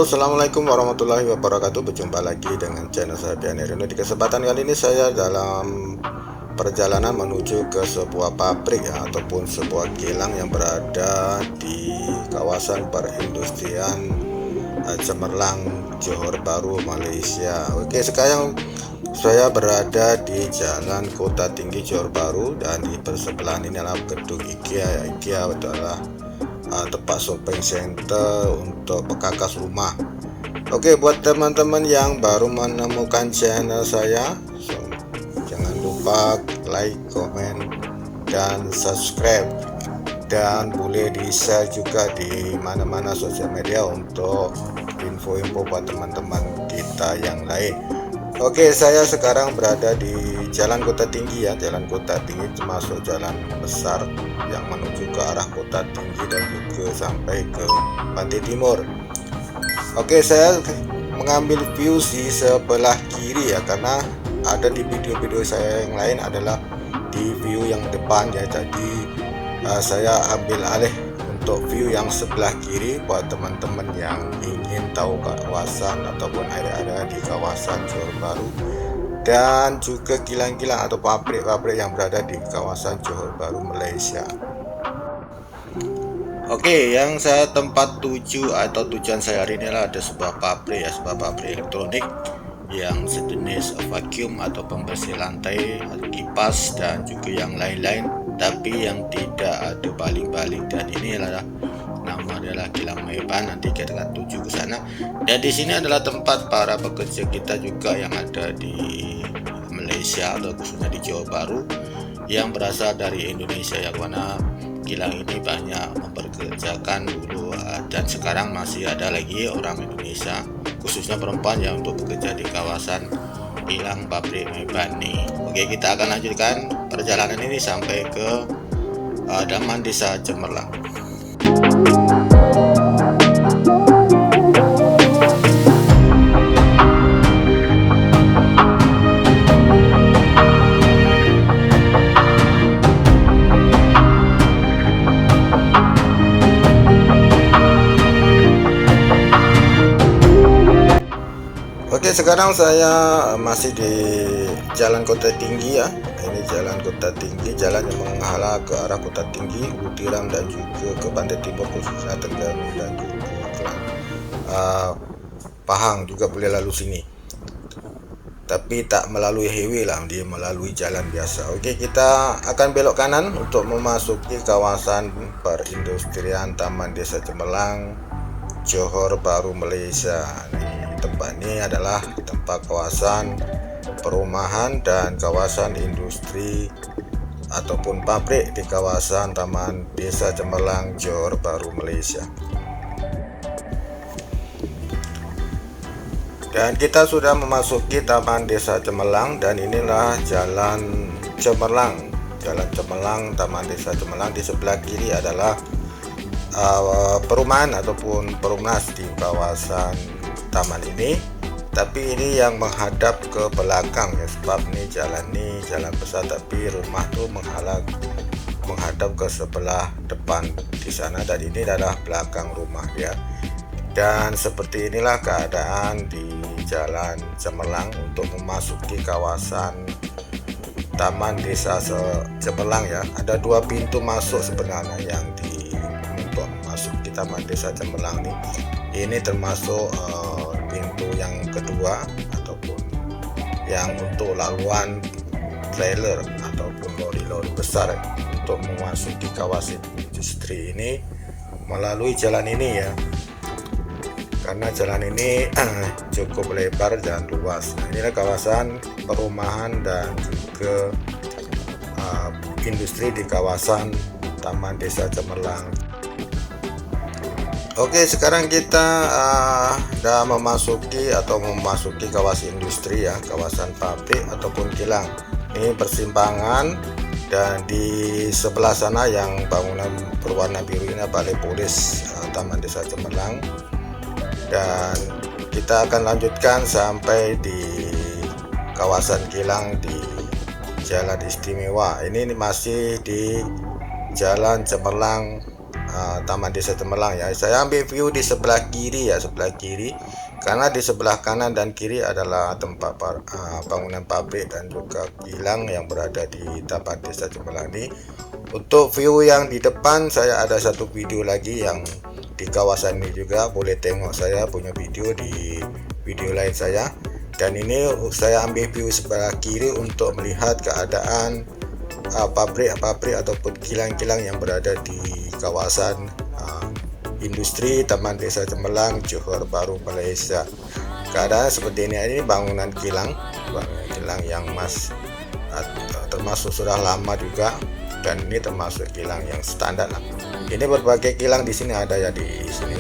Halo, assalamualaikum warahmatullahi wabarakatuh. Berjumpa lagi dengan channel saya Pian Reno. Di kesempatan kali ini saya dalam perjalanan menuju ke sebuah pabrik ya, ataupun sebuah kilang yang berada di kawasan perindustrian Cemerlang, Johor Bahru, Malaysia. Oke, sekarang saya berada di Jalan Kota Tinggi Johor Bahru, dan di persebelahan ini adalah gedung IKEA. IKEA adalah tempat shopping center untuk pekakas rumah. Oke, buat teman-teman yang baru menemukan channel saya, jangan lupa like, komen, dan subscribe, dan boleh di share juga di mana-mana sosial media untuk info-info buat teman-teman kita yang lain. Oke, saya sekarang berada di Jalan Kota Tinggi ya. Jalan Kota Tinggi termasuk jalan besar yang menuju ke arah Kota Tinggi dan juga sampai ke Pantai Timur. Oke, saya mengambil view di sebelah kiri ya, karena ada di video-video saya yang lain adalah di view yang depan ya. Jadi saya ambil alih untuk view yang sebelah kiri buat teman-teman yang ingin tahu kawasan ataupun area-area di kawasan Johor Bahru dan juga kilang-kilang atau pabrik-pabrik yang berada di kawasan Johor Bahru, Malaysia. Oke, yang saya tempat tuju atau tujuan saya hari ini adalah ada sebuah pabrik ya, sebuah pabrik elektronik yang sejenis vacuum atau pembersih lantai, kipas, dan juga yang lain-lain, tapi yang tidak ada baling-baling. Dan ini adalah nama adalah Kilang Meban. Nanti kita akan tuju ke sana. Dan di sini adalah tempat para pekerja kita juga yang ada di Malaysia atau khususnya di Johor Bahru yang berasal dari Indonesia, yang mana kilang ini banyak mempekerjakan dulu dan sekarang masih ada lagi orang Indonesia khususnya perempuan yang untuk bekerja di kawasan kilang pabrik Meban nih. Oke, kita akan lanjutkan perjalanan ini sampai ke Daman Desa Cemerlang. Oke, sekarang saya masih di Jalan Kota Tinggi ya. Ini Jalan Kota Tinggi, jalan yang mengarah ke arah Kota Tinggi, Ulu Tiram, dan juga ke Pantai Timur khususnya Terengganu dan juga Pahang juga boleh lalu sini. Tapi tak melalui highway lah, dia melalui jalan biasa. Oke, kita akan belok kanan untuk memasuki kawasan perindustrian Taman Desa Cemerlang, Johor Bahru, Malaysia. Tempat ini adalah tempat kawasan perumahan dan kawasan industri ataupun pabrik di kawasan Taman Desa Cemerlang, Johor Bahru, Malaysia. Dan kita sudah memasuki Taman Desa Cemerlang, dan inilah Jalan Cemerlang. Jalan Cemerlang, Taman Desa Cemerlang. Di sebelah kiri adalah perumahan ataupun perumnas di kawasan taman ini, tapi ini yang menghadap ke belakang ya, sebab ini jalan besar, tapi rumah tuh menghadap ke sebelah depan di sana, dan ini adalah belakang rumah ya. Dan seperti inilah keadaan di Jalan Cemerlang untuk memasuki kawasan Taman Desa Cemerlang ya. Ada dua pintu masuk sebenarnya yang untuk memasuki Taman Desa Cemerlang ini. Ini termasuk pintu yang kedua ataupun yang untuk laluan trailer ataupun lori-lori besar untuk memasuki kawasan industri ini melalui jalan ini ya, karena jalan ini cukup lebar dan luas. Nah, inilah kawasan perumahan dan juga industri di kawasan Taman Desa Cemerlang. Oke, sekarang kita sudah memasuki kawasan industri ya, kawasan pabrik ataupun kilang. Ini persimpangan, dan di sebelah sana yang bangunan berwarna biru ini Balai Polis Taman Desa Cemerlang. Dan kita akan lanjutkan sampai di kawasan kilang di Jalan Istimewa. Ini masih di Jalan Cemerlang Taman Desa Cemerlang ya. Saya ambil view di sebelah kiri ya, sebelah kiri, karena di sebelah kanan dan kiri adalah tempat bangunan pabrik dan juga kilang yang berada di Taman Desa Cemerlang ini. Untuk view yang di depan, saya ada satu video lagi yang di kawasan ini juga, boleh tengok saya punya video di video lain saya. Dan ini saya ambil view sebelah kiri untuk melihat keadaan pabrik-pabrik ataupun kilang-kilang yang berada di kawasan industri Taman Desa Cemerlang, Johor Bahru, Malaysia. Keadaan seperti ini bangunan kilang yang termasuk sudah lama juga, dan ini termasuk kilang yang standar lah. Ini berbagai kilang di sini ada ya, di sini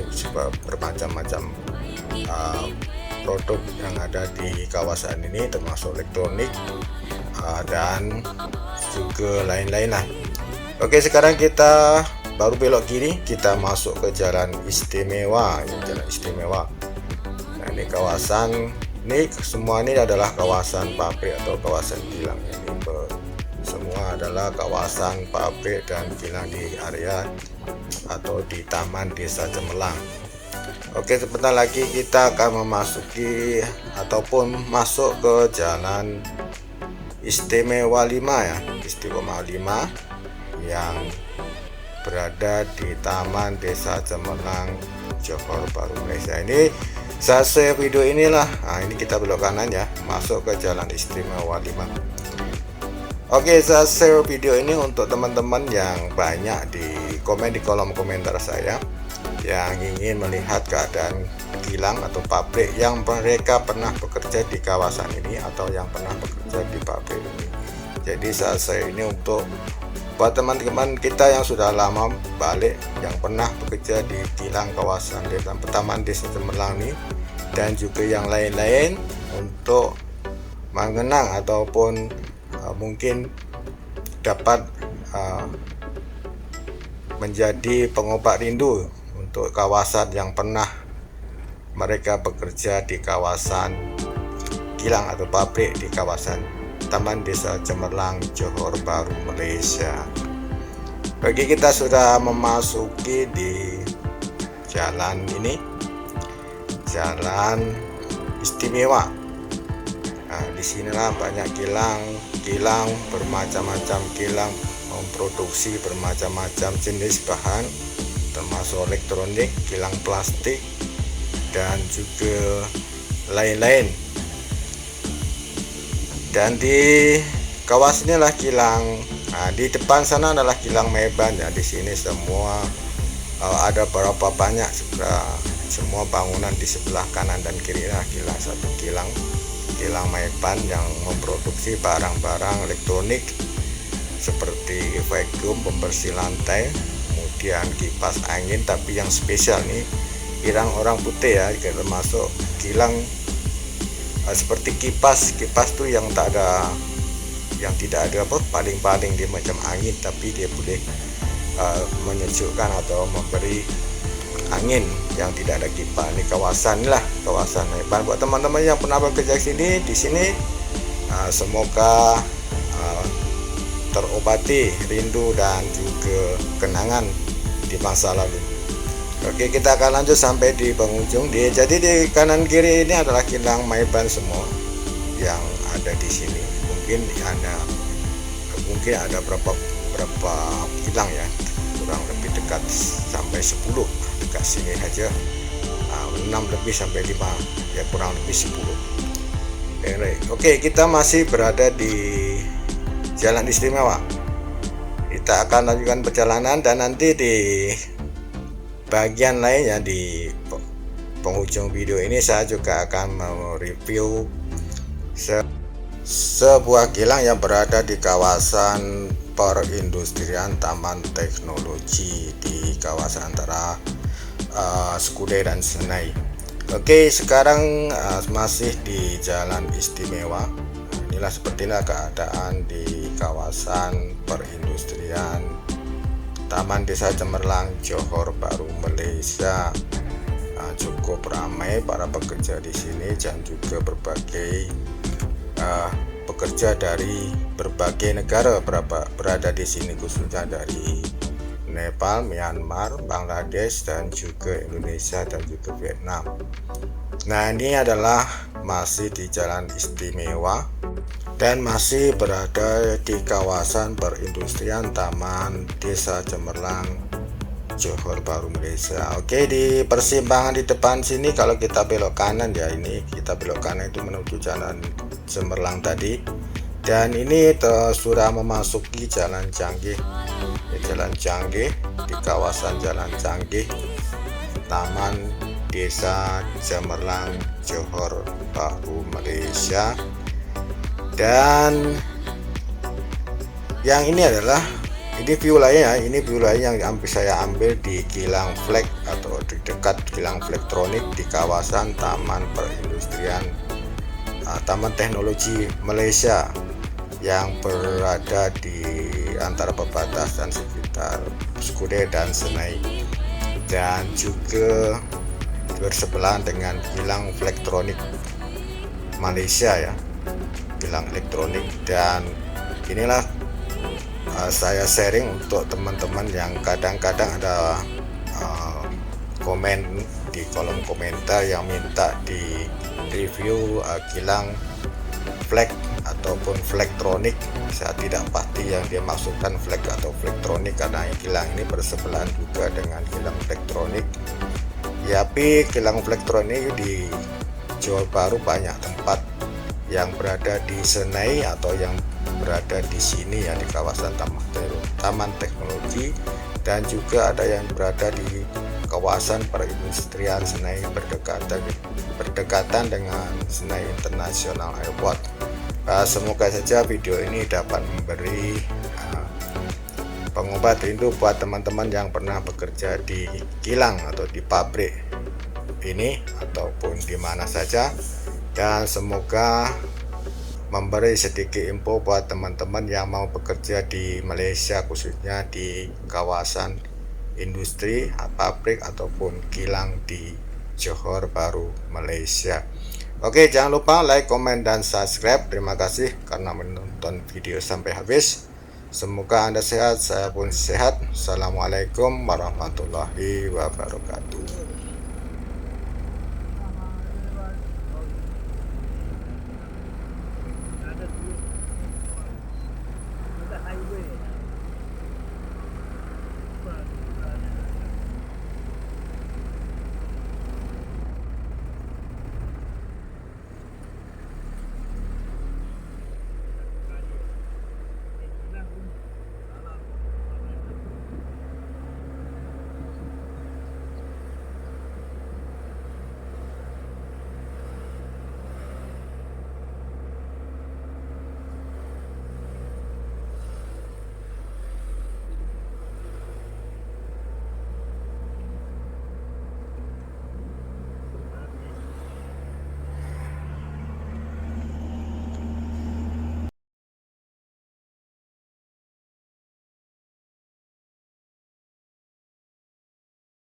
bermacam-macam produk yang ada di kawasan ini, termasuk elektronik dan juga lain-lain lah. Oke, sekarang kita baru belok kiri, kita masuk ke jalan istimewa, jalan istimewa. Nah, ini kawasan ini semua ini adalah kawasan pabrik atau kawasan kilang. Ini semua adalah kawasan pabrik dan kilang di area atau di Taman Desa Cemerlang. Oke, sebentar lagi kita akan memasuki ataupun masuk ke jalan istimewa 5 ya, istimewa 5 yang berada di Taman Desa Cemerlang, Johor Bahru, Malaysia. Ini selesai video inilah. Nah, ini kita belok kanan ya, masuk ke jalan istimewa 5. Oke, saya share video ini untuk teman-teman yang banyak di komen di kolom komentar saya yang ingin melihat keadaan kilang atau pabrik yang mereka pernah bekerja di kawasan ini atau yang pernah bekerja di pabrik ini. Jadi saya share ini untuk buat teman-teman kita yang sudah lama balik, yang pernah bekerja di kilang kawasan Taman Desa Cemerlang ini, dan juga yang lain-lain, untuk mengenang ataupun mungkin dapat menjadi pengobat rindu untuk kawasan yang pernah mereka bekerja di kawasan kilang atau pabrik di kawasan Taman Desa Cemerlang, Johor Bahru, Malaysia. Bagi kita sudah memasuki di jalan ini, jalan istimewa. Nah, disinilah banyak kilang bermacam-macam, kilang memproduksi bermacam-macam jenis bahan, termasuk elektronik, kilang plastik, dan juga lain-lain. Dan di kawasan inilah kilang. Nah, di depan sana adalah kilang Maiban ya. Di sini semua ada berapa banyak semua bangunan di sebelah kanan dan kiri lah kilang Maiban yang memproduksi barang-barang elektronik seperti vacuum, pembersih lantai, kemudian kipas angin, tapi yang spesial nih kilang orang putih ya, termasuk kilang seperti kipas tuh yang tidak ada paling dia macam angin, tapi dia boleh menyejukkan atau memberi angin yang tidak ada kipas. Ini kawasan Maiban. Buat teman-teman yang pernah bekerja di sini, semoga terobati rindu dan juga kenangan di masa lalu. Oke, kita akan lanjut sampai di penghujung. Jadi di kanan kiri ini adalah kilang Maiban semua yang ada di sini. Mungkin ada berapa kilang ya, kurang lebih dekat sampai 10 dekat sini aja, 6 lebih sampai 5 ya, kurang lebih 10. Oke, kita masih berada di jalan istimewa. Kita akan lanjutkan perjalanan, dan nanti di bagian lainnya di penghujung video ini saya juga akan mereview sebuah kilang yang berada di kawasan perindustrian Taman Teknologi di kawasan antara Skudai dan Senai. Oke, sekarang masih di jalan istimewa. Inilah sepertilah keadaan di kawasan perindustrian Taman Desa Cemerlang, Johor Bahru, Malaysia. Cukup ramai para pekerja di sini, dan juga berbagai pekerja dari berbagai negara berada di sini, khususnya dari Nepal, Myanmar, Bangladesh, dan juga Indonesia dan juga Vietnam. Nah, ini adalah masih di Jalan Istimewa dan masih berada di kawasan perindustrian Taman Desa Cemerlang, Johor Bahru, Malaysia. Oke, di persimpangan di depan sini kalau kita belok kanan ya, ini kita belok kanan itu menuju Jalan Cemerlang tadi. Dan ini sudah memasuki Jalan Canggih. Jalan Canggih, di kawasan Jalan Canggih, Taman Desa Cemerlang, Johor Bahru, Malaysia. Dan yang ini adalah view lainnya. Ini view lain yang saya ambil di Kilang Flag atau di dekat Kilang Flektronik di kawasan Taman Perindustrian Taman Teknologi Malaysia yang berada di antara perbatasan sekitar Skudai dan Senai, dan juga bersebelahan dengan Kilang Flektronik Malaysia ya, Kilang Elektronik. Dan inilah saya sharing untuk teman-teman yang kadang-kadang ada komen di kolom komentar yang minta di review kilang flag ataupun flektronik. Saya tidak pasti yang dia maksudkan flag atau flektronik karena kilang ini bersebelahan juga dengan kilang flektronik. Ya, tapi kilang flektronik di Johor Bahru banyak tempat yang berada di Senai atau yang berada di sini ya, di kawasan Taman Teknologi, dan juga ada yang berada di kawasan perindustrian Senai berdekatan dengan Senai International Airport. Semoga saja video ini dapat memberi pengobat rindu buat teman-teman yang pernah bekerja di kilang atau di pabrik ini ataupun di mana saja, dan semoga memberi sedikit info buat teman-teman yang mau bekerja di Malaysia, khususnya di kawasan industri, pabrik ataupun kilang di Johor Bahru, Malaysia. Oke, jangan lupa like, komen, dan subscribe. Terima kasih karena menonton video sampai habis. Semoga Anda sehat, saya pun sehat. Assalamualaikum warahmatullahi wabarakatuh.